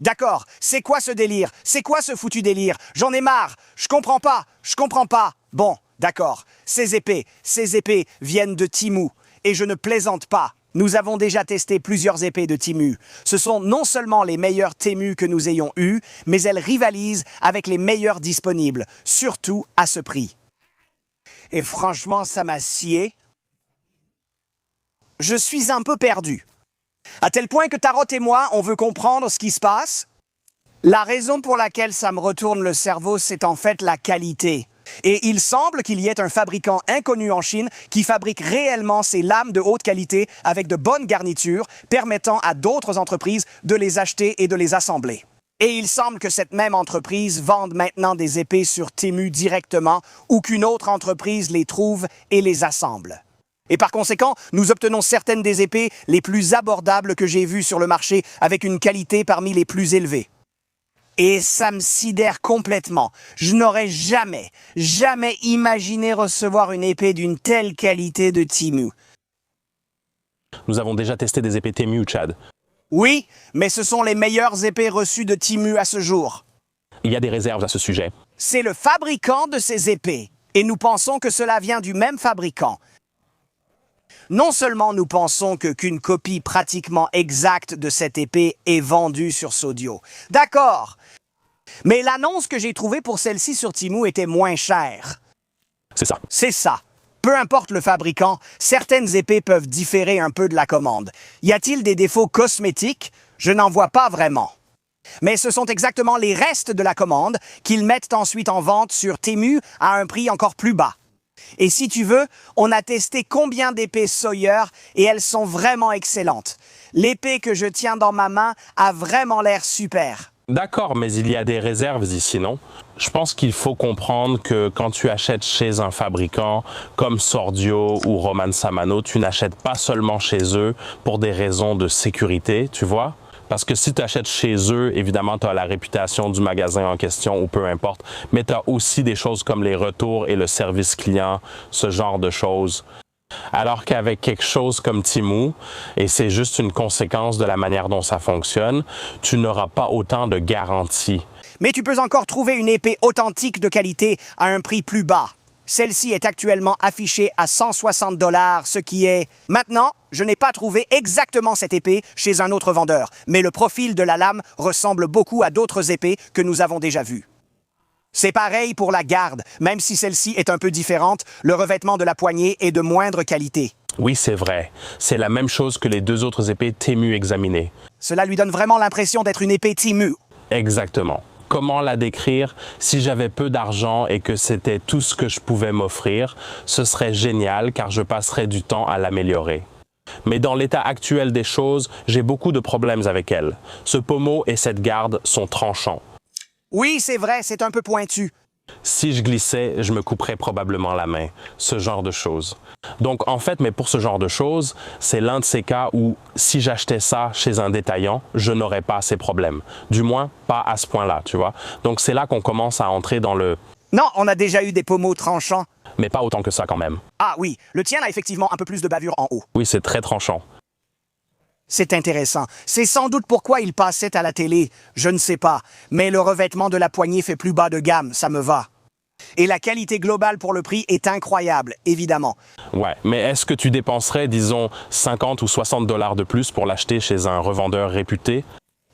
D'accord, c'est quoi ce délire? C'est quoi ce foutu délire? J'en ai marre, je comprends pas. Bon, d'accord, ces épées viennent de Temu, et je ne plaisante pas. Nous avons déjà testé plusieurs épées de Temu. Ce sont non seulement les meilleures Temu que nous ayons eues, mais elles rivalisent avec les meilleures disponibles, surtout à ce prix. Et franchement, ça m'a scié. Je suis un peu perdu. À tel point que Tarot et moi, on veut comprendre ce qui se passe. La raison pour laquelle ça me retourne le cerveau, c'est en fait la qualité. Et il semble qu'il y ait un fabricant inconnu en Chine qui fabrique réellement ces lames de haute qualité avec de bonnes garnitures, permettant à d'autres entreprises de les acheter et de les assembler. Et il semble que cette même entreprise vende maintenant des épées sur Temu directement ou qu'une autre entreprise les trouve et les assemble. Et par conséquent, nous obtenons certaines des épées les plus abordables que j'ai vues sur le marché avec une qualité parmi les plus élevées. Et ça me sidère complètement. Je n'aurais jamais imaginé recevoir une épée d'une telle qualité de Temu. Nous avons déjà testé des épées Temu, Chad. Oui, mais ce sont les meilleures épées reçues de Temu à ce jour. Il y a des réserves à ce sujet. C'est le fabricant de ces épées, et nous pensons que cela vient du même fabricant. Non seulement nous pensons qu'une copie pratiquement exacte de cette épée est vendue sur Sodio. D'accord, mais l'annonce que j'ai trouvée pour celle-ci sur Temu était moins chère. C'est ça. C'est ça. Peu importe le fabricant, certaines épées peuvent différer un peu de la commande. Y a-t-il des défauts cosmétiques? Je n'en vois pas vraiment. Mais ce sont exactement les restes de la commande qu'ils mettent ensuite en vente sur Temu à un prix encore plus bas. Et si tu veux, on a testé combien d'épées Sawyer et elles sont vraiment excellentes. L'épée que je tiens dans ma main a vraiment l'air super. D'accord, mais il y a des réserves ici, non? Je pense qu'il faut comprendre que quand tu achètes chez un fabricant comme Sordio ou Roman Samano, tu n'achètes pas seulement chez eux pour des raisons de sécurité, tu vois? Parce que si tu achètes chez eux, évidemment, tu as la réputation du magasin en question ou peu importe, mais tu as aussi des choses comme les retours et le service client, ce genre de choses. Alors qu'avec quelque chose comme Temu, et c'est juste une conséquence de la manière dont ça fonctionne, tu n'auras pas autant de garanties. Mais tu peux encore trouver une épée authentique de qualité à un prix plus bas. Celle-ci est actuellement affichée à 160 $, ce qui est... Maintenant, je n'ai pas trouvé exactement cette épée chez un autre vendeur, mais le profil de la lame ressemble beaucoup à d'autres épées que nous avons déjà vues. C'est pareil pour la garde, même si celle-ci est un peu différente, le revêtement de la poignée est de moindre qualité. Oui, c'est vrai. C'est la même chose que les deux autres épées Temu examinées. Cela lui donne vraiment l'impression d'être une épée Temu. Exactement. Comment la décrire? Si j'avais peu d'argent et que c'était tout ce que je pouvais m'offrir, ce serait génial car je passerais du temps à l'améliorer. Mais dans l'état actuel des choses, j'ai beaucoup de problèmes avec elle. Ce pommeau et cette garde sont tranchants. Oui, c'est vrai, c'est un peu pointu. Si je glissais, je me couperais probablement la main. Ce genre de choses. Donc en fait, mais pour ce genre de choses, c'est l'un de ces cas où si j'achetais ça chez un détaillant, je n'aurais pas ces problèmes. Du moins, pas à ce point-là, tu vois. Donc c'est là qu'on commence à entrer dans le... Non, on a déjà eu des pommeaux tranchants. Mais pas autant que ça quand même. Ah oui, le tien a effectivement un peu plus de bavure en haut. Oui, c'est très tranchant. C'est intéressant. C'est sans doute pourquoi il passait à la télé. Je ne sais pas. Mais le revêtement de la poignée fait plus bas de gamme, ça me va. Et la qualité globale pour le prix est incroyable, évidemment. Ouais, mais est-ce que tu dépenserais, disons, 50 ou 60 $ de plus pour l'acheter chez un revendeur réputé?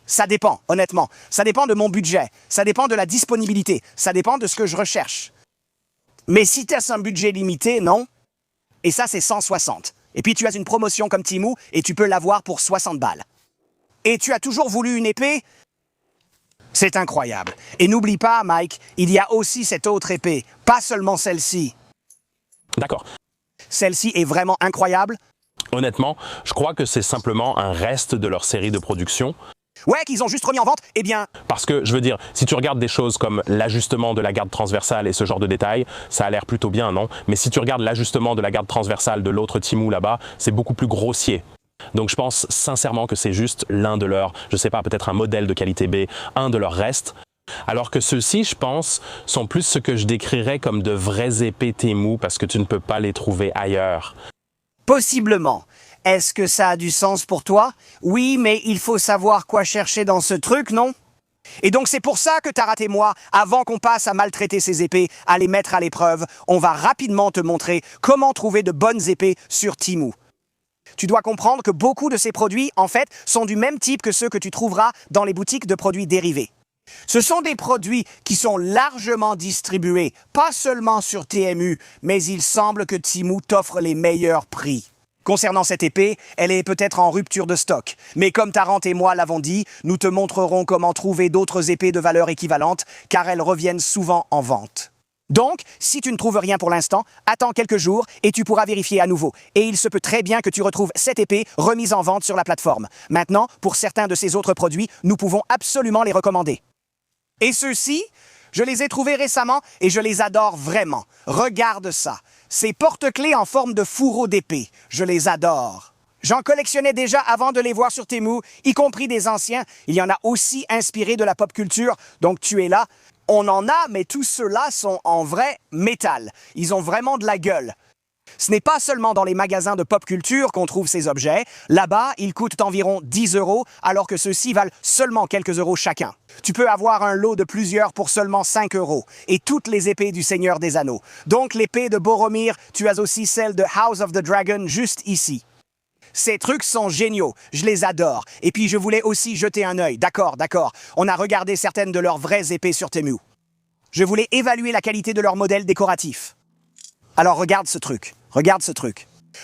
Ça dépend, honnêtement. Ça dépend de mon budget. Ça dépend de la disponibilité. Ça dépend de ce que je recherche. Mais si tu as un budget limité, non. Et ça, c'est 160. Et puis tu as une promotion comme Temu et tu peux l'avoir pour 60 $. Et tu as toujours voulu une épée? C'est incroyable. Et n'oublie pas, Mike, il y a aussi cette autre épée, pas seulement celle-ci. D'accord. Celle-ci est vraiment incroyable. Honnêtement, je crois que c'est simplement un reste de leur série de production. Ouais, qu'ils ont juste remis en vente, eh bien... Parce que, je veux dire, si tu regardes des choses comme l'ajustement de la garde transversale et ce genre de détails, ça a l'air plutôt bien, non? Mais si tu regardes l'ajustement de la garde transversale de l'autre Temu là-bas, c'est beaucoup plus grossier. Donc je pense sincèrement que c'est juste l'un de leurs, je sais pas, peut-être un modèle de qualité B, un de leurs restes. Alors que ceux-ci, je pense, sont plus ce que je décrirais comme de vraies épées Temu parce que tu ne peux pas les trouver ailleurs. Possiblement. Est-ce que ça a du sens pour toi? Oui, mais il faut savoir quoi chercher dans ce truc, non? Et donc c'est pour ça que Tarat et moi, avant qu'on passe à maltraiter ces épées, à les mettre à l'épreuve, on va rapidement te montrer comment trouver de bonnes épées sur Temu. Tu dois comprendre que beaucoup de ces produits, en fait, sont du même type que ceux que tu trouveras dans les boutiques de produits dérivés. Ce sont des produits qui sont largement distribués, pas seulement sur TMU, mais il semble que Temu t'offre les meilleurs prix. Concernant cette épée, elle est peut-être en rupture de stock, mais comme Tarant et moi l'avons dit, nous te montrerons comment trouver d'autres épées de valeur équivalente, car elles reviennent souvent en vente. Donc, si tu ne trouves rien pour l'instant, attends quelques jours et tu pourras vérifier à nouveau. Et il se peut très bien que tu retrouves cette épée remise en vente sur la plateforme. Maintenant, pour certains de ces autres produits, nous pouvons absolument les recommander. Et ceux-ci, je les ai trouvés récemment et je les adore vraiment. Regarde ça. Ces porte-clés en forme de fourreau d'épée. Je les adore. J'en collectionnais déjà avant de les voir sur Temu, y compris des anciens. Il y en a aussi inspirés de la pop culture, donc tu es là. On en a, mais tous ceux-là sont en vrai métal. Ils ont vraiment de la gueule. Ce n'est pas seulement dans les magasins de pop culture qu'on trouve ces objets. Là-bas, ils coûtent environ 10 €, alors que ceux-ci valent seulement quelques euros chacun. Tu peux avoir un lot de plusieurs pour seulement 5 €, et toutes les épées du Seigneur des Anneaux. Donc l'épée de Boromir, tu as aussi celle de House of the Dragon juste ici. Ces trucs sont géniaux, je les adore. Et puis je voulais aussi jeter un œil, d'accord. On a regardé certaines de leurs vraies épées sur Temu. Je voulais évaluer la qualité de leurs modèles décoratifs. Alors regarde ce truc.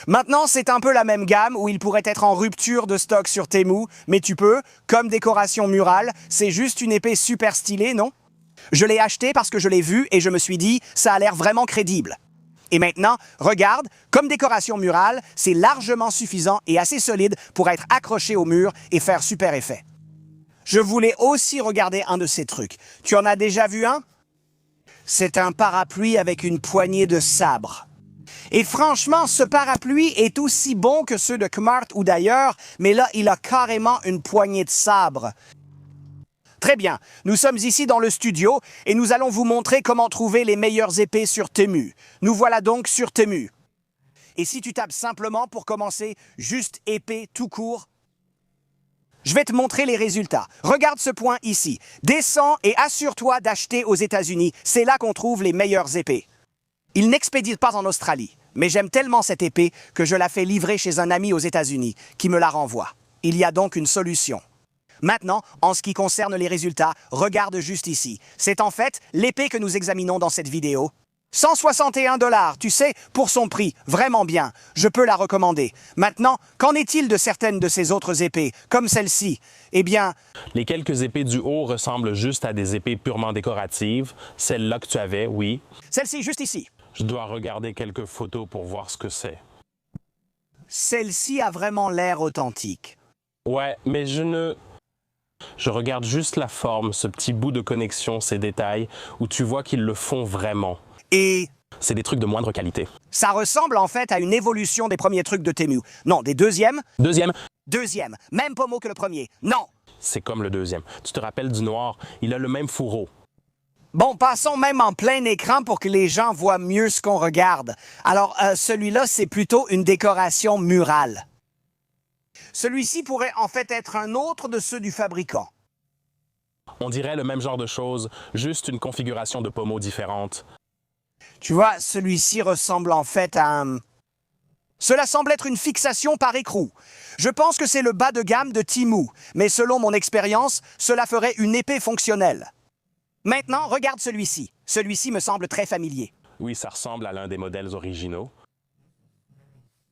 Maintenant, c'est un peu la même gamme où il pourrait être en rupture de stock sur Temu, mais tu peux, comme décoration murale, c'est juste une épée super stylée, non? Je l'ai acheté parce que je l'ai vue et je me suis dit, ça a l'air vraiment crédible. Et maintenant, regarde, comme décoration murale, c'est largement suffisant et assez solide pour être accroché au mur et faire super effet. Je voulais aussi regarder un de ces trucs. Tu en as déjà vu un? C'est un parapluie avec une poignée de sabre. Et franchement, ce parapluie est aussi bon que ceux de Kmart ou d'ailleurs, mais là, il a carrément une poignée de sabre. Très bien, nous sommes ici dans le studio et nous allons vous montrer comment trouver les meilleures épées sur Temu. Nous voilà donc sur Temu. Et si tu tapes simplement pour commencer, juste épée tout court, je vais te montrer les résultats. Regarde ce point ici. Descends et assure-toi d'acheter aux États-Unis. C'est là qu'on trouve les meilleures épées. Ils n'expédient pas en Australie, mais j'aime tellement cette épée que je la fais livrer chez un ami aux États-Unis qui me la renvoie. Il y a donc une solution. Maintenant, en ce qui concerne les résultats, regarde juste ici. C'est en fait l'épée que nous examinons dans cette vidéo. 161 $, tu sais, pour son prix, vraiment bien. Je peux la recommander. Maintenant, qu'en est-il de certaines de ces autres épées, comme celle-ci? Eh bien... Les quelques épées du haut ressemblent juste à des épées purement décoratives. Celle-là que tu avais, oui. Celle-ci, juste ici. Je dois regarder quelques photos pour voir ce que c'est. Celle-ci a vraiment l'air authentique. Ouais, mais Je regarde juste la forme, ce petit bout de connexion, ces détails, où tu vois qu'ils le font vraiment. Et... C'est des trucs de moindre qualité. ça ressemble en fait à une évolution des premiers trucs de Temu. Non, des deuxièmes. Deuxième. Même pas mot que le premier. Non. C'est comme le deuxième. Tu te rappelles du noir, il a le même fourreau. Bon, passons même en plein écran pour que les gens voient mieux ce qu'on regarde. Alors, celui-là, c'est plutôt une décoration murale. Celui-ci pourrait en fait être un autre de ceux du fabricant. On dirait le même genre de choses, juste une configuration de pommeau différente. Tu vois, celui-ci ressemble en fait à un... Cela semble être une fixation par écrou. Je pense que c'est le bas de gamme de Temu, mais selon mon expérience, cela ferait une épée fonctionnelle. Maintenant, regarde celui-ci. Celui-ci me semble très familier. Oui, ça ressemble à l'un des modèles originaux.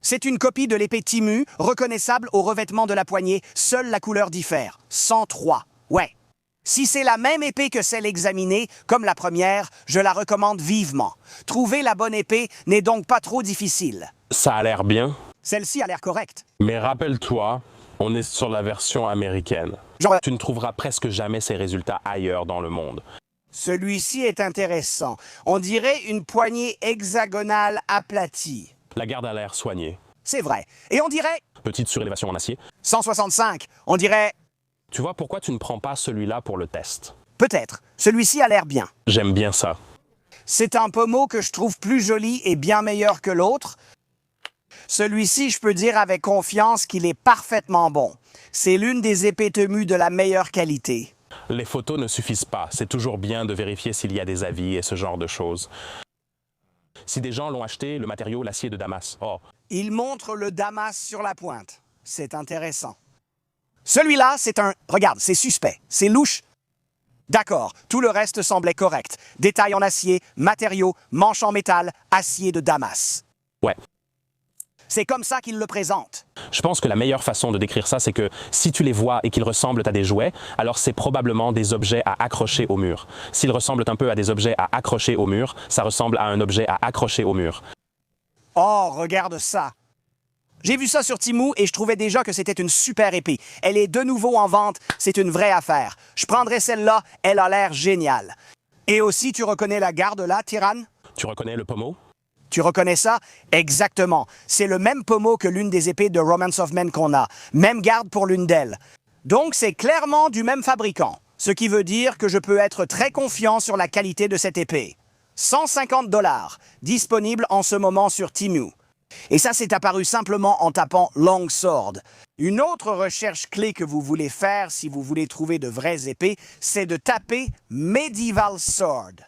C'est une copie de l'épée Temu, reconnaissable au revêtement de la poignée. Seule la couleur diffère. 103. Ouais. Si c'est la même épée que celle examinée, comme la première, je la recommande vivement. Trouver la bonne épée n'est donc pas trop difficile. Ça a l'air bien. Celle-ci a l'air correcte. Mais rappelle-toi, on est sur la version américaine. Tu ne trouveras presque jamais ces résultats ailleurs dans le monde. Celui-ci est intéressant. On dirait une poignée hexagonale aplatie. La garde a l'air soignée. C'est vrai. Et on dirait... Petite surélévation en acier. 165. On dirait... Tu vois pourquoi tu ne prends pas celui-là pour le test? Peut-être. Celui-ci a l'air bien. J'aime bien ça. C'est un pommeau que je trouve plus joli et bien meilleur que l'autre. Celui-ci, je peux dire avec confiance qu'il est parfaitement bon. C'est l'une des épées temues de la meilleure qualité. Les photos ne suffisent pas. C'est toujours bien de vérifier s'il y a des avis et ce genre de choses. Si des gens l'ont acheté, le matériau, l'acier de Damas. Oh, Il montre le Damas sur la pointe. C'est intéressant. Celui-là, c'est un... Regarde, c'est suspect. C'est louche. D'accord, tout le reste semblait correct. Détails en acier, matériaux, manches en métal, acier de Damas. ouais. C'est comme ça qu'il le présente. Je pense que la meilleure façon de décrire ça, c'est que si tu les vois et qu'ils ressemblent à des jouets, alors c'est probablement des objets à accrocher au mur. S'ils ressemblent un peu à des objets à accrocher au mur, ça ressemble à un objet à accrocher au mur. Oh, regarde ça. J'ai vu ça sur Temu et je trouvais déjà que c'était une super épée. Elle est de nouveau en vente, c'est une vraie affaire. Je prendrais celle-là, elle a l'air géniale. Et aussi, tu reconnais la garde là, Tyrann? Tu reconnais le pommeau? Tu reconnais ça? Exactement. C'est le même pommeau que l'une des épées de Romance of Men qu'on a. Même garde pour l'une d'elles. Donc, c'est clairement du même fabricant. Ce qui veut dire que je peux être très confiant sur la qualité de cette épée. 150 $, disponible en ce moment sur Temu. Et ça, c'est apparu simplement en tapant Longsword. Une autre recherche clé que vous voulez faire si vous voulez trouver de vraies épées, c'est de taper Medieval Sword.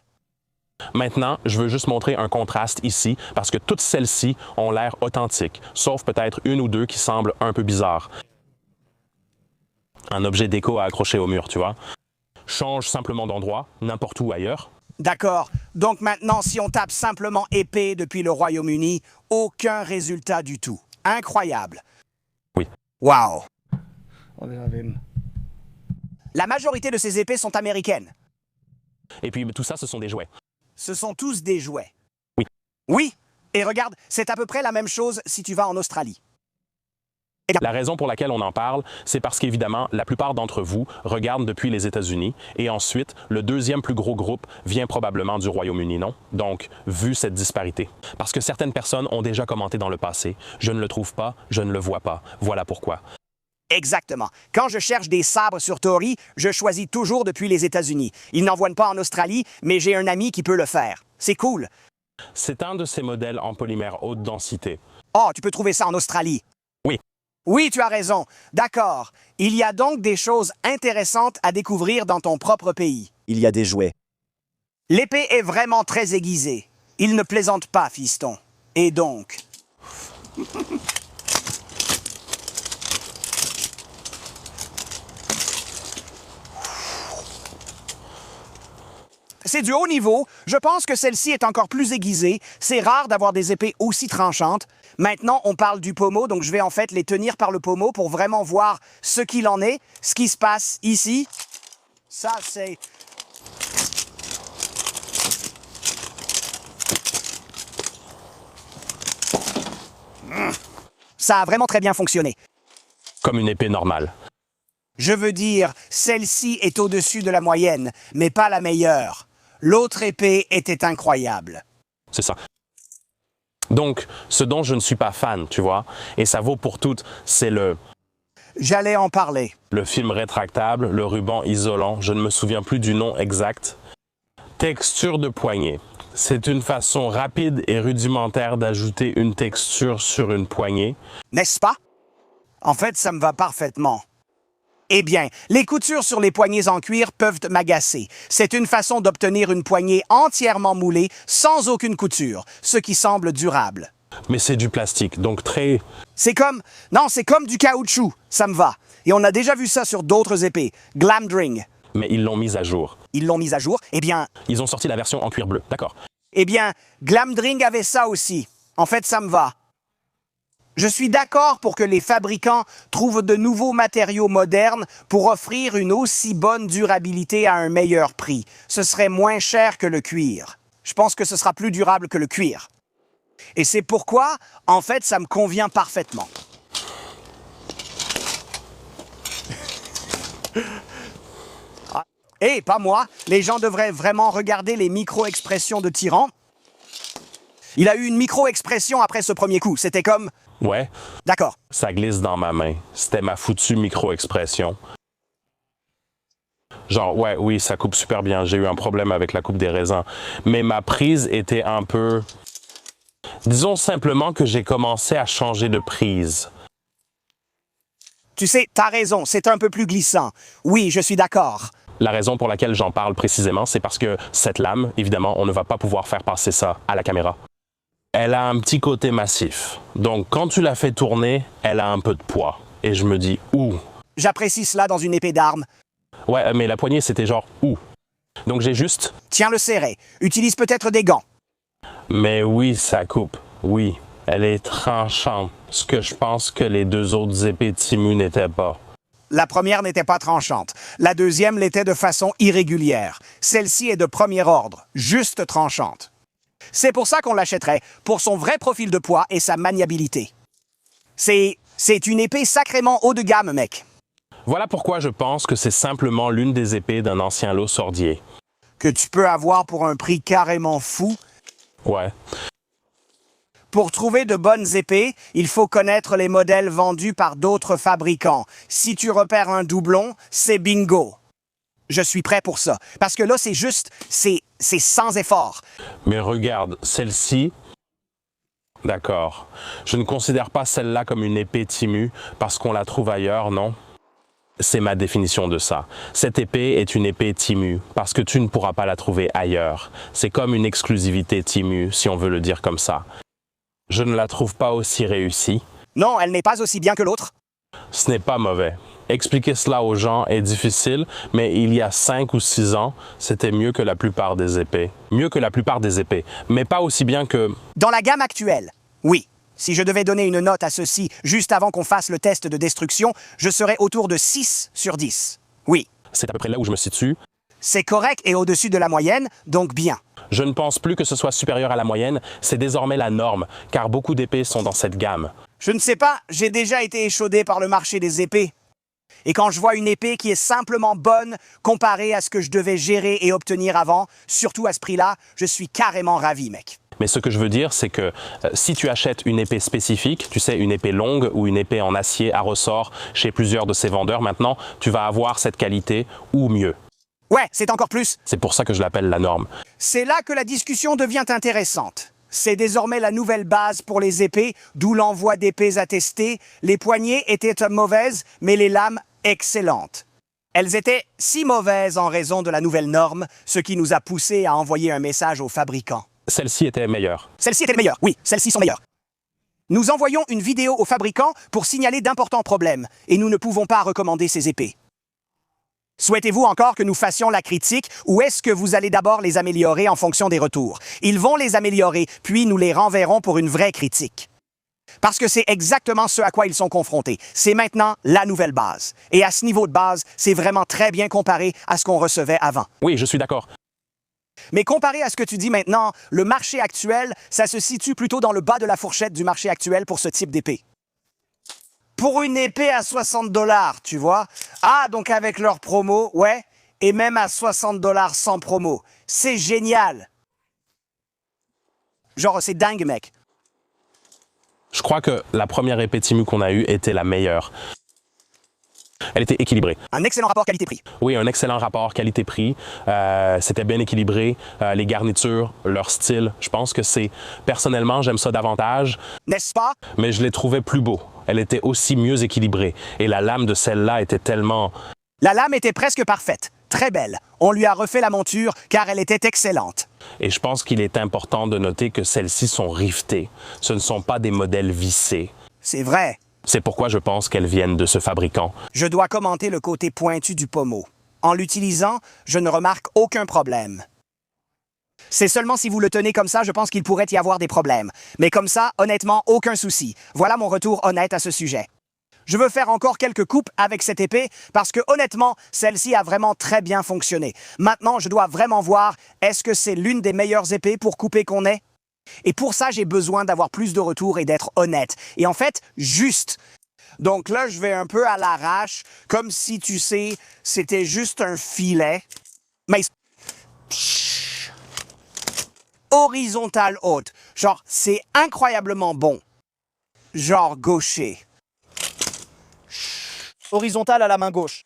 Maintenant, je veux juste montrer un contraste ici parce que toutes celles-ci ont l'air authentiques, sauf peut-être une ou deux qui semblent un peu bizarres. Un objet déco à accrocher au mur, tu vois. Change simplement d'endroit, n'importe où ailleurs. D'accord. Donc maintenant, si on tape simplement épée depuis le Royaume-Uni, aucun résultat du tout. Incroyable. Oui. Wow. La majorité de ces épées sont américaines. Et puis tout ça, ce sont des jouets. Ce sont tous des jouets. Oui. Oui. Et regarde, c'est à peu près la même chose si tu vas en Australie. La raison pour laquelle on en parle, c'est parce qu'évidemment, la plupart d'entre vous regardent depuis les États-Unis et ensuite, le deuxième plus gros groupe vient probablement du Royaume-Uni, non? Donc, vu cette disparité. Parce que certaines personnes ont déjà commenté dans le passé. Je ne le trouve pas, je ne le vois pas. Voilà pourquoi. Exactement. Quand je cherche des sabres sur Tori, je choisis toujours depuis les États-Unis. Ils n'envoient pas en Australie, mais j'ai un ami qui peut le faire. C'est cool. C'est un de ces modèles en polymère haute densité. Oh, tu peux trouver ça en Australie. Oui. Oui, tu as raison. D'accord. Il y a donc des choses intéressantes à découvrir dans ton propre pays. Il y a des jouets. L'épée est vraiment très aiguisée. Il ne plaisante pas, fiston. Et donc... C'est du haut niveau. Je pense que celle-ci est encore plus aiguisée. C'est rare d'avoir des épées aussi tranchantes. Maintenant, on parle du pommeau, donc je vais en fait les tenir par le pommeau pour vraiment voir ce qu'il en est, ce qui se passe ici. Ça, c'est... Ça a vraiment très bien fonctionné. Comme une épée normale. Je veux dire, celle-ci est au-dessus de la moyenne, mais pas la meilleure. L'autre épée était incroyable. C'est ça. Donc, ce dont je ne suis pas fan, tu vois, et ça vaut pour toutes, c'est J'allais en parler. le film rétractable, le ruban isolant, je ne me souviens plus du nom exact. Texture de poignée. C'est une façon rapide et rudimentaire d'ajouter une texture sur une poignée. N'est-ce pas? En fait, ça me va parfaitement. Eh bien, les coutures sur les poignées en cuir peuvent m'agacer. C'est une façon d'obtenir une poignée entièrement moulée sans aucune couture, ce qui semble durable. Mais c'est du plastique, donc très... C'est comme... Non, c'est comme du caoutchouc. Ça me va. Et on a déjà vu ça sur d'autres épées. Glamdring. Mais ils l'ont mise à jour. Ils l'ont mise à jour. Ils ont sorti la version en cuir bleu, d'accord. Eh bien, Glamdring avait ça aussi. En fait, ça me va. Je suis d'accord pour que les fabricants trouvent de nouveaux matériaux modernes pour offrir une aussi bonne durabilité à un meilleur prix. Ce serait moins cher que le cuir. Je pense que ce sera plus durable que le cuir. Et c'est pourquoi, en fait, ça me convient parfaitement. Eh, pas moi. Les gens devraient vraiment regarder les micro-expressions de Tyrann. Il a eu une micro-expression après ce premier coup. C'était comme... Ouais, D'accord. ça glisse dans ma main. C'était ma foutue micro-expression. Genre, ouais, oui, ça coupe super bien. J'ai eu un problème avec la coupe des raisins. Mais ma prise était un peu... Disons simplement que j'ai commencé à changer de prise. Tu sais, t'as raison, c'est un peu plus glissant. Oui, je suis d'accord. La raison pour laquelle j'en parle précisément, c'est parce que cette lame, évidemment, on ne va pas pouvoir faire passer ça à la caméra. Elle a un petit côté massif. Donc, quand tu la fais tourner, elle a un peu de poids. Et je me dis, ouh. J'apprécie cela dans une épée d'armes. Ouais, mais la poignée, c'était genre, ouh. Donc, j'ai juste... Tiens-le serré. Utilise peut-être des gants. Mais oui, ça coupe. Oui, elle est tranchante. Ce que je pense que les deux autres épées de Timu n'étaient pas. La première n'était pas tranchante. La deuxième l'était de façon irrégulière. Celle-ci est de premier ordre, juste tranchante. C'est pour ça qu'on l'achèterait, pour son vrai profil de poids et sa maniabilité. C'est une épée sacrément haut de gamme, mec. Voilà pourquoi je pense que c'est simplement l'une des épées d'un ancien lot sordier. Que tu peux avoir pour un prix carrément fou. Ouais. Pour trouver de bonnes épées, il faut connaître les modèles vendus par d'autres fabricants. Si tu repères un doublon, c'est bingo. Je suis prêt pour ça. Parce que là, c'est juste, c'est sans effort. Mais regarde, celle-ci... D'accord. Je ne considère pas celle-là comme une épée Timu parce qu'on la trouve ailleurs, non? C'est ma définition de ça. Cette épée est une épée Timu parce que tu ne pourras pas la trouver ailleurs. C'est comme une exclusivité Timu, si on veut le dire comme ça. Je ne la trouve pas aussi réussie. Non, elle n'est pas aussi bien que l'autre. Ce n'est pas mauvais. Expliquer cela aux gens est difficile, mais il y a 5 ou 6 ans, c'était mieux que la plupart des épées. Mieux que la plupart des épées, mais pas aussi bien que... Dans la gamme actuelle, oui. Si je devais donner une note à ceci juste avant qu'on fasse le test de destruction, je serais autour de 6 sur 10. Oui. C'est à peu près là où je me situe. C'est correct et au-dessus de la moyenne, donc bien. Je ne pense plus que ce soit supérieur à la moyenne, c'est désormais la norme, car beaucoup d'épées sont dans cette gamme. Je ne sais pas, j'ai déjà été échaudé par le marché des épées. Et quand je vois une épée qui est simplement bonne comparée à ce que je devais gérer et obtenir avant, surtout à ce prix-là, je suis carrément ravi, mec. Mais ce que je veux dire, c'est que si tu achètes une épée spécifique, tu sais, une épée longue ou une épée en acier à ressort chez plusieurs de ces vendeurs maintenant, tu vas avoir cette qualité ou mieux. Ouais, c'est encore plus. C'est pour ça que je l'appelle la norme. C'est là que la discussion devient intéressante. C'est désormais la nouvelle base pour les épées, d'où l'envoi d'épées à tester. Les poignées étaient mauvaises, mais les lames excellentes. Elles étaient si mauvaises en raison de la nouvelle norme, ce qui nous a poussé à envoyer un message aux fabricants. Celle-ci était meilleure. Celles-ci étaient meilleures, oui, celles-ci sont meilleures. Nous envoyons une vidéo aux fabricants pour signaler d'importants problèmes, et nous ne pouvons pas recommander ces épées. Souhaitez-vous encore que nous fassions la critique ou est-ce que vous allez d'abord les améliorer en fonction des retours? Ils vont les améliorer, puis nous les renverrons pour une vraie critique. Parce que c'est exactement ce à quoi ils sont confrontés. C'est maintenant la nouvelle base. Et à ce niveau de base, c'est vraiment très bien comparé à ce qu'on recevait avant. Oui, je suis d'accord. Mais comparé à ce que tu dis maintenant, le marché actuel, ça se situe plutôt dans le bas de la fourchette du marché actuel pour ce type d'épée. Pour une épée à 60 $, tu vois. Ah, donc avec leur promo, ouais. Et même à 60 $ sans promo. C'est génial. Genre, c'est dingue, mec. Je crois que la première épée Timu qu'on a eue était la meilleure. Elle était équilibrée. Un excellent rapport qualité-prix. Oui, un excellent rapport qualité-prix. C'était bien équilibré. Les garnitures, leur style, je pense que c'est... Personnellement, j'aime ça davantage. N'est-ce pas? Mais je les trouvais plus beaux. Elle était aussi mieux équilibrée. Et la lame de celle-là était tellement... La lame était presque parfaite. Très belle. On lui a refait la monture car elle était excellente. Et je pense qu'il est important de noter que celles-ci sont rivetées. Ce ne sont pas des modèles vissés. C'est vrai. C'est pourquoi je pense qu'elles viennent de ce fabricant. Je dois commenter le côté pointu du pommeau. En l'utilisant, je ne remarque aucun problème. C'est seulement si vous le tenez comme ça, je pense qu'il pourrait y avoir des problèmes. Mais comme ça, honnêtement, aucun souci. Voilà mon retour honnête à ce sujet. Je veux faire encore quelques coupes avec cette épée parce que honnêtement, celle-ci a vraiment très bien fonctionné. Maintenant, je dois vraiment voir, est-ce que c'est l'une des meilleures épées pour couper qu'on ait? Et pour ça, j'ai besoin d'avoir plus de retours et d'être honnête. Et en fait, juste. Donc là, je vais un peu à l'arrache, comme si, tu sais, c'était juste un filet. Mais... horizontale haute. Genre, c'est incroyablement bon. Genre gaucher. Horizontale à la main gauche.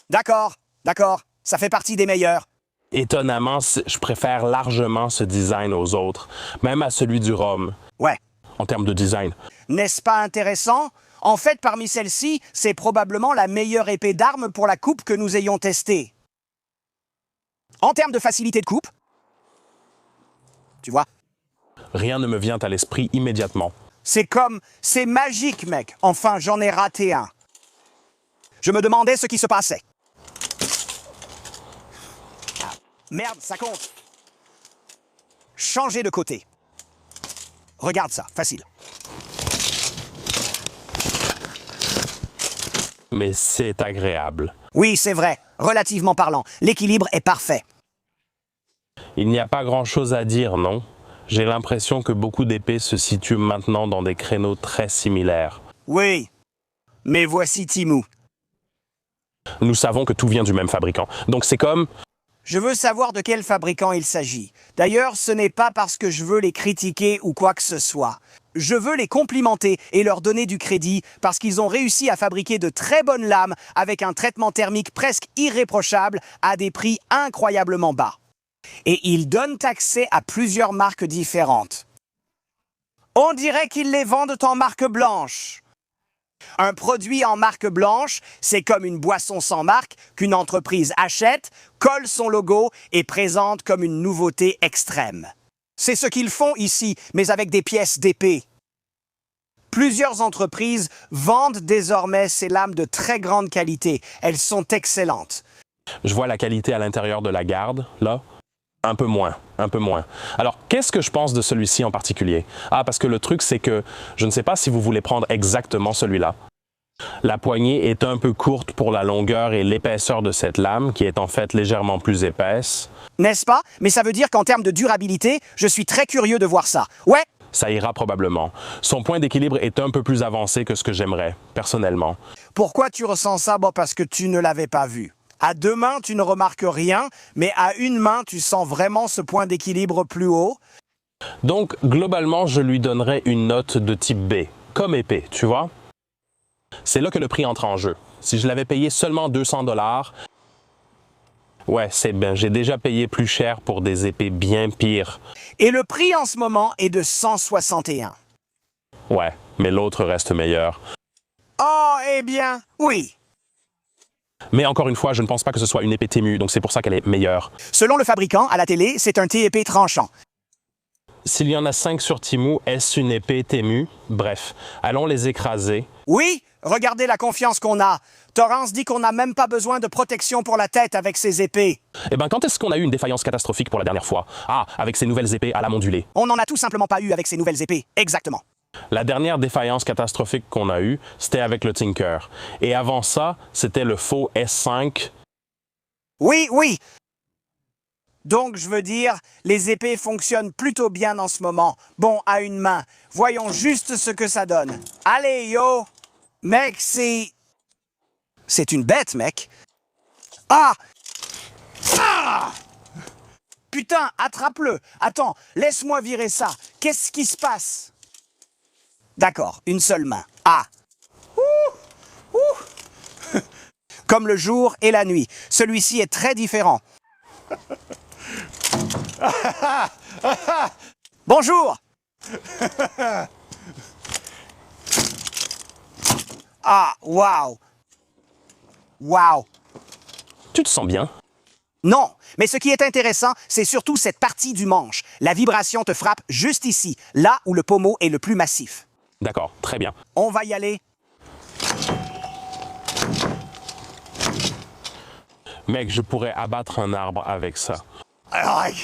D'accord, d'accord. Ça fait partie des meilleurs. Étonnamment, je préfère largement ce design aux autres, même à celui du rhum, Ouais. en termes de design. N'est-ce pas intéressant? En fait, parmi celles-ci, c'est probablement la meilleure épée d'armes pour la coupe que nous ayons testée. En termes de facilité de coupe, tu vois, Rien ne me vient à l'esprit immédiatement. c'est magique, mec. Enfin, j'en ai raté un. Je me demandais ce qui se passait. Ah, merde, ça compte. Changer de côté. Regarde ça, facile. Mais c'est agréable. Oui, c'est vrai, relativement parlant. L'équilibre est parfait. Il n'y a pas grand-chose à dire, non? J'ai l'impression que beaucoup d'épées se situent maintenant dans des créneaux très similaires. Oui, mais voici Temu. Nous savons que tout vient du même fabricant. Donc c'est comme... Je veux savoir de quel fabricant il s'agit. D'ailleurs, ce n'est pas parce que je veux les critiquer ou quoi que ce soit. Je veux les complimenter et leur donner du crédit parce qu'ils ont réussi à fabriquer de très bonnes lames avec un traitement thermique presque irréprochable à des prix incroyablement bas. Et ils donnent accès à plusieurs marques différentes. On dirait qu'ils les vendent en marque blanche. Un produit en marque blanche, c'est comme une boisson sans marque qu'une entreprise achète, colle son logo et présente comme une nouveauté extrême. C'est ce qu'ils font ici, mais avec des pièces d'épée. Plusieurs entreprises vendent désormais ces lames de très grande qualité. Elles sont excellentes. Je vois la qualité à l'intérieur de la garde, là. Un peu moins, un peu moins. Alors, qu'est-ce que je pense de celui-ci en particulier? Ah, parce que le truc, c'est que je ne sais pas si vous voulez prendre exactement celui-là. La poignée est un peu courte pour la longueur et l'épaisseur de cette lame, qui est en fait légèrement plus épaisse. N'est-ce pas? Mais ça veut dire qu'en termes de durabilité, je suis très curieux de voir ça. Ouais, Ça ira probablement. Son point d'équilibre est un peu plus avancé que ce que j'aimerais, personnellement. pourquoi tu ressens ça? Bon, parce que tu ne l'avais pas vu. À deux mains, tu ne remarques rien, mais à une main, tu sens vraiment ce point d'équilibre plus haut. Donc, globalement, je lui donnerais une note de type B, comme épée, tu vois? C'est là que le prix entre en jeu. Si je l'avais payé seulement 200 $, ouais, c'est bien. J'ai déjà payé plus cher pour des épées bien pires. Et le prix en ce moment est de 161. Ouais, mais l'autre reste meilleur. Oh, eh bien, oui. Mais encore une fois, je ne pense pas que ce soit une épée Temu, donc c'est pour ça qu'elle est meilleure. Selon le fabricant, à la télé, c'est un TEP tranchant. S'il y en a 5 sur Temu, est-ce une épée Temu? Bref, allons les écraser. Oui, regardez la confiance qu'on a. Torrance dit qu'on n'a même pas besoin de protection pour la tête avec ses épées. Eh bien, quand est-ce qu'on a eu une défaillance catastrophique pour la dernière fois? Ah, avec ces nouvelles épées à lame ondulée. On n'en a tout simplement pas eu avec ces nouvelles épées. Exactement. La dernière défaillance catastrophique qu'on a eue, c'était avec le Tinker. Et avant ça, c'était le faux S5. Oui, oui. Donc, je veux dire, les épées fonctionnent plutôt bien en ce moment. Bon, à une main. Voyons juste ce que ça donne. Allez, yo! Mec, c'est... C'est une bête, mec. Ah! Ah! Putain, attrape-le. Attends, laisse-moi virer ça. Qu'est-ce qui se passe? D'accord, une seule main. Ah! Ouh! Ouh! Comme le jour et la nuit. Celui-ci est très différent. Bonjour! Ah, waouh! Waouh! Tu te sens bien? Non, mais ce qui est intéressant, c'est surtout cette partie du manche. La vibration te frappe juste ici, là où le pommeau est le plus massif. D'accord, très bien. On va y aller. Mec, je pourrais abattre un arbre avec ça. Aïe.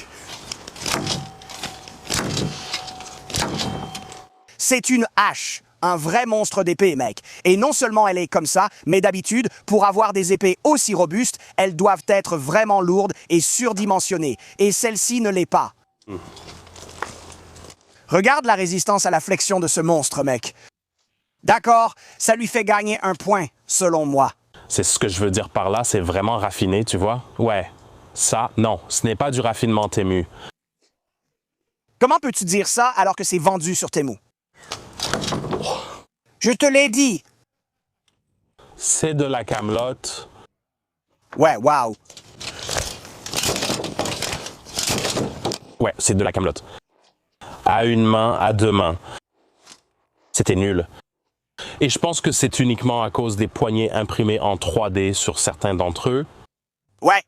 C'est une hache, un vrai monstre d'épée, mec. Et non seulement elle est comme ça, mais d'habitude, pour avoir des épées aussi robustes, elles doivent être vraiment lourdes et surdimensionnées. Et celle-ci ne l'est pas. Regarde la résistance à la flexion de ce monstre, mec. D'accord, ça lui fait gagner un point, selon moi. C'est ce que je veux dire par là, c'est vraiment raffiné, tu vois? Ouais. Ça, non, ce n'est pas du raffinement Temu. Comment peux-tu dire ça alors que c'est vendu sur Temu? Je te l'ai dit. C'est de la camelote. Ouais, waouh. Ouais, c'est de la camelote. À une main, à deux mains. C'était nul. Et je pense que c'est uniquement à cause des poignets imprimés en 3D sur certains d'entre eux. Ouais,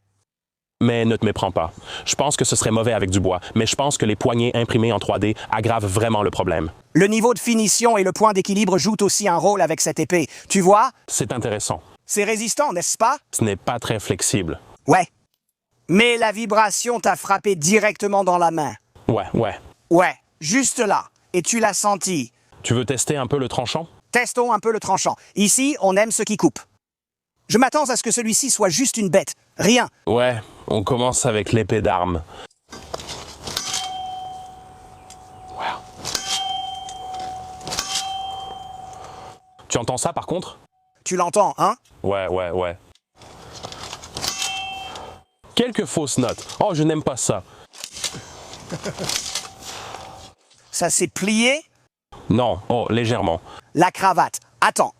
Mais ne te méprends pas. Je pense que ce serait mauvais avec du bois, mais je pense que les poignets imprimés en 3D aggravent vraiment le problème. le niveau de finition et le point d'équilibre jouent aussi un rôle avec cette épée. Tu vois, C'est intéressant. c'est résistant, n'est-ce pas? Ce n'est pas très flexible. Ouais. Mais la vibration t'a frappé directement dans la main. Ouais. Ouais, juste là. Et tu l'as senti. Tu veux tester un peu le tranchant? Testons un peu le tranchant. Ici, on aime ce qui coupe. Je m'attends à ce que celui-ci soit juste une bête. Rien. Ouais, on commence avec l'épée d'arme. Wow. Tu entends ça par contre? Tu l'entends, hein? Ouais. Quelques fausses notes. Oh, je n'aime pas ça. Ça s'est plié. Non, oh, légèrement. La cravate. Attends.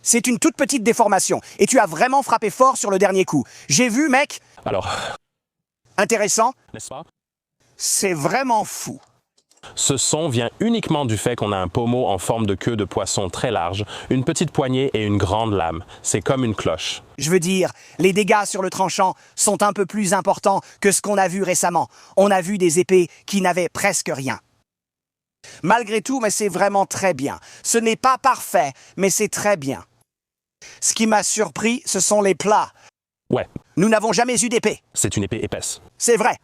C'est une toute petite déformation. Et tu as vraiment frappé fort sur le dernier coup. J'ai vu, mec. Alors, Intéressant. n'est-ce pas? C'est vraiment fou. Ce son vient uniquement du fait qu'on a un pommeau en forme de queue de poisson très large, une petite poignée et une grande lame. C'est comme une cloche. Je veux dire, les dégâts sur le tranchant sont un peu plus importants que ce qu'on a vu récemment. On a vu des épées qui n'avaient presque rien. Malgré tout, mais c'est vraiment très bien. Ce n'est pas parfait, mais c'est très bien. Ce qui m'a surpris, ce sont les plats. Ouais, Nous n'avons jamais eu d'épée. c'est une épée épaisse. C'est vrai.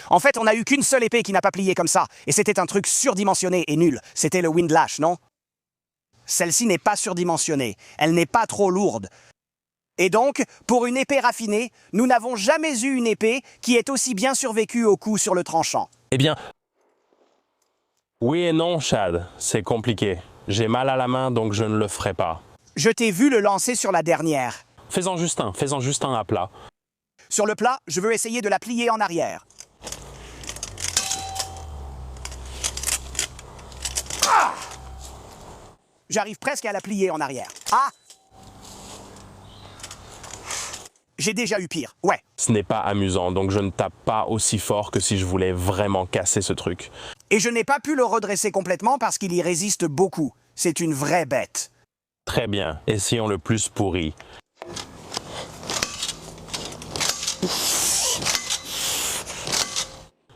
En fait, on n'a eu qu'une seule épée qui n'a pas plié comme ça, et c'était un truc surdimensionné et nul. C'était le Windlash, non? Celle-ci n'est pas surdimensionnée, elle n'est pas trop lourde. Et donc, pour une épée raffinée, nous n'avons jamais eu une épée qui ait aussi bien survécu au coup sur le tranchant. Eh bien, oui et non, Chad. C'est compliqué. J'ai mal à la main, donc je ne le ferai pas. Je t'ai vu le lancer sur la dernière. Fais-en juste un à plat. Sur le plat, je veux essayer de la plier en arrière. J'arrive presque à la plier en arrière. Ah! J'ai déjà eu pire, ouais. Ce n'est pas amusant, donc je ne tape pas aussi fort que si je voulais vraiment casser ce truc. Et je n'ai pas pu le redresser complètement parce qu'il y résiste beaucoup. C'est une vraie bête. Très bien, essayons le plus pourri.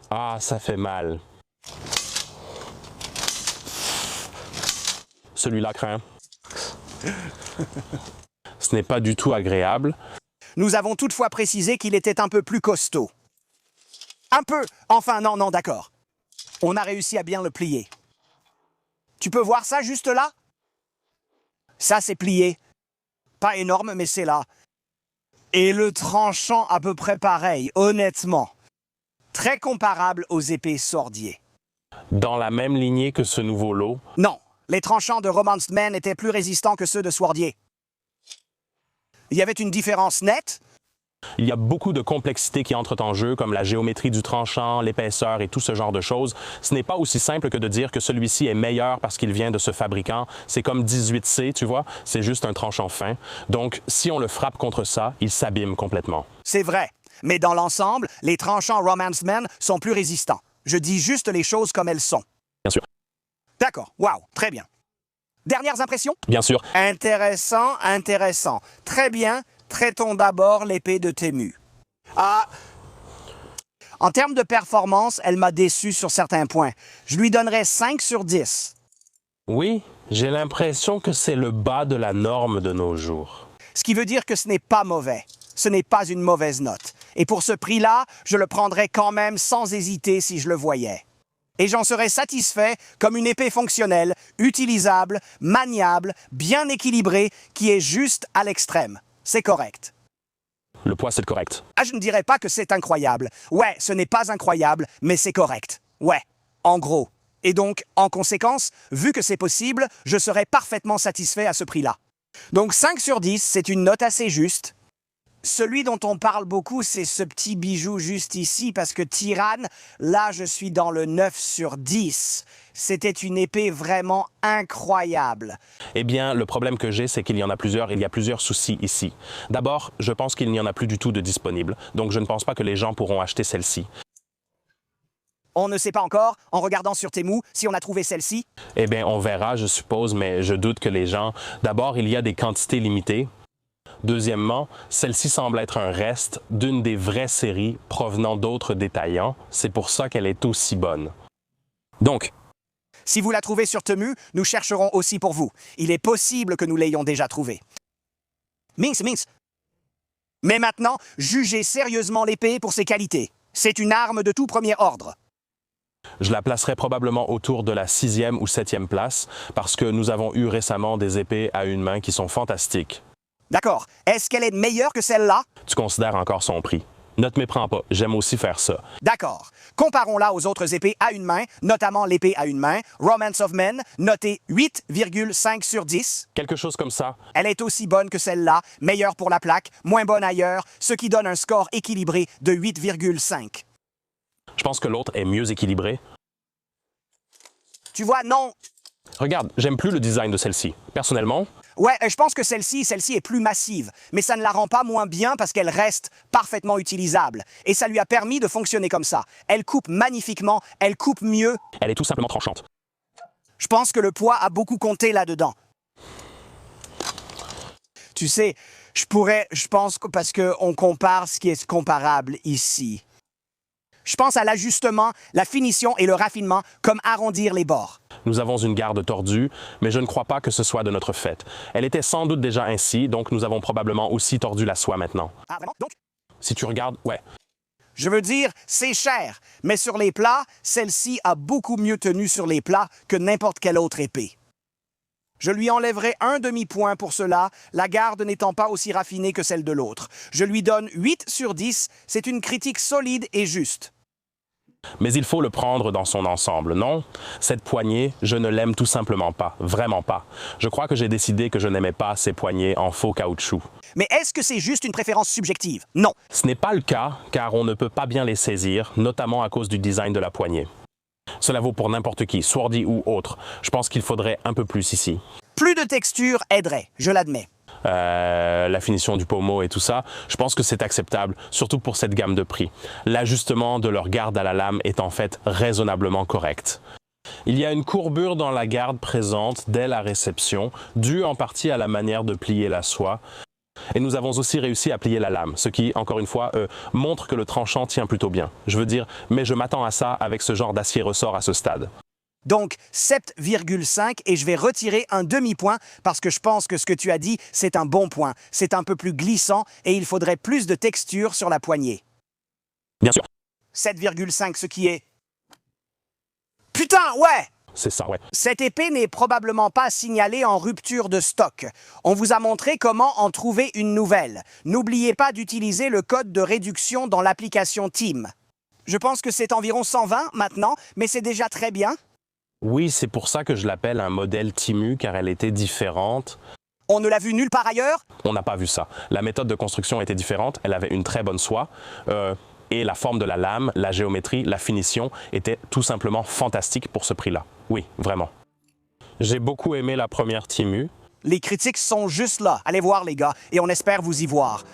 Ah, ça fait mal. Celui-là craint. Ce n'est pas du tout agréable. Nous avons toutefois précisé qu'il était un peu plus costaud. Un peu. Enfin, non, d'accord. On a réussi à bien le plier. Tu peux voir ça juste là? Ça, c'est plié. Pas énorme, mais c'est là. Et le tranchant à peu près pareil, honnêtement. Très comparable aux épées Swordier. Dans la même lignée que ce nouveau lot. Non, les tranchants de Romanced Men étaient plus résistants que ceux de Swordier. Il y avait une différence nette. Il y a beaucoup de complexité qui entrent en jeu, comme la géométrie du tranchant, l'épaisseur et tout ce genre de choses. Ce n'est pas aussi simple que de dire que celui-ci est meilleur parce qu'il vient de ce fabricant. C'est comme 18C, tu vois, c'est juste un tranchant fin. Donc, si on le frappe contre ça, il s'abîme complètement. C'est vrai. Mais dans l'ensemble, les tranchants Romanced Men sont plus résistants. Je dis juste les choses comme elles sont. Bien sûr. D'accord, wow, très bien. Dernières impressions? Bien sûr. Intéressant. Très bien, traitons d'abord l'épée de Temu. En termes de performance, elle m'a déçu sur certains points. Je lui donnerais 5 sur 10. Oui, j'ai l'impression que c'est le bas de la norme de nos jours. Ce qui veut dire que ce n'est pas mauvais. Ce n'est pas une mauvaise note. Et pour ce prix-là, je le prendrais quand même sans hésiter si je le voyais. Et j'en serais satisfait comme une épée fonctionnelle, utilisable, maniable, bien équilibrée, qui est juste à l'extrême. C'est correct. Le poids, c'est correct. Ah, je ne dirais pas que c'est incroyable. Ouais, ce n'est pas incroyable, mais c'est correct. Ouais, en gros. Et donc, en conséquence, vu que c'est possible, je serais parfaitement satisfait à ce prix-là. Donc 5 sur 10, c'est une note assez juste. Celui dont on parle beaucoup, c'est ce petit bijou juste ici, parce que Tyrann, là, je suis dans le 9 sur 10. C'était une épée vraiment incroyable. Eh bien, le problème que j'ai, c'est qu'il y en a plusieurs, il y a plusieurs soucis ici. D'abord, je pense qu'il n'y en a plus du tout de disponibles, donc je ne pense pas que les gens pourront acheter celle-ci. On ne sait pas encore, en regardant sur Temu, si on a trouvé celle-ci. Eh bien, on verra, je suppose, mais je doute que les gens... D'abord, il y a des quantités limitées. Deuxièmement, celle-ci semble être un reste d'une des vraies séries provenant d'autres détaillants. C'est pour ça qu'elle est aussi bonne. Donc, Si vous la trouvez sur Temu, nous chercherons aussi pour vous. Il est possible que nous l'ayons déjà trouvée. Mince, mince. Mais maintenant, jugez sérieusement l'épée pour ses qualités. C'est une arme de tout premier ordre. je la placerai probablement autour de la 6e ou 7e place parce que nous avons eu récemment des épées à une main qui sont fantastiques. D'accord. Est-ce qu'elle est meilleure que celle-là? Tu considères encore son prix. Ne te méprends pas, j'aime aussi faire ça. D'accord. Comparons-la aux autres épées à une main, notamment l'épée à une main, Romance of Men, notée 8,5 sur 10. Quelque chose comme ça. Elle est aussi bonne que celle-là, meilleure pour la plaque, moins bonne ailleurs, ce qui donne un score équilibré de 8,5. Je pense que l'autre est mieux équilibré. Tu vois, non. Regarde, j'aime plus le design de celle-ci. Personnellement, Ouais, je pense que celle-ci est plus massive, mais ça ne la rend pas moins bien parce qu'elle reste parfaitement utilisable. Et ça lui a permis de fonctionner comme ça. Elle coupe magnifiquement, elle coupe mieux. elle est tout simplement tranchante. Je pense que le poids a beaucoup compté là-dedans. Tu sais, je pense que parce qu'on compare ce qui est comparable ici. Je pense à l'ajustement, la finition et le raffinement, comme arrondir les bords. Nous avons une garde tordue, mais je ne crois pas que ce soit de notre fait. Elle était sans doute déjà ainsi, donc nous avons probablement aussi tordu la soie maintenant. Ah, vraiment? Donc, Si tu regardes, ouais. je veux dire, c'est cher, mais sur les plats, celle-ci a beaucoup mieux tenu sur les plats que n'importe quelle autre épée. Je lui enlèverai un demi-point pour cela, la garde n'étant pas aussi raffinée que celle de l'autre. Je lui donne 8 sur 10, c'est une critique solide et juste. Mais il faut le prendre dans son ensemble, non? Cette poignée, je ne l'aime tout simplement pas, vraiment pas. Je crois que j'ai décidé que je n'aimais pas ces poignées en faux caoutchouc. Mais est-ce que c'est juste une préférence subjective? Non. Ce n'est pas le cas, car on ne peut pas bien les saisir, notamment à cause du design de la poignée. Cela vaut pour n'importe qui, Swordy ou autre. Je pense qu'il faudrait un peu plus ici. Plus de texture aiderait, je l'admets. La finition du pommeau et tout ça, je pense que c'est acceptable, surtout pour cette gamme de prix. L'ajustement de leur garde à la lame est en fait raisonnablement correct. Il y a une courbure dans la garde présente dès la réception, due en partie à la manière de plier la soie. Et nous avons aussi réussi à plier la lame, ce qui, encore une fois, montre que le tranchant tient plutôt bien. Je veux dire, mais je m'attends à ça avec ce genre d'acier ressort à ce stade. Donc 7,5 et je vais retirer un demi-point parce que je pense que ce que tu as dit, c'est un bon point. C'est un peu plus glissant et il faudrait plus de texture sur la poignée. Bien sûr. 7,5, ce qui est... Putain, ouais! C'est ça, ouais. Cette épée n'est probablement pas signalée en rupture de stock. On vous a montré comment en trouver une nouvelle. N'oubliez pas d'utiliser le code de réduction dans l'application Team. Je pense que c'est environ 120 maintenant, mais c'est déjà très bien. Oui, c'est pour ça que je l'appelle un modèle Temu, car elle était différente. On ne l'a vu nulle part ailleurs? On n'a pas vu ça. La méthode de construction était différente, elle avait une très bonne soie, et la forme de la lame, la géométrie, la finition étaient tout simplement fantastiques pour ce prix-là. Oui, vraiment. J'ai beaucoup aimé la première Temu. Les critiques sont juste là. Allez voir les gars, et on espère vous y voir.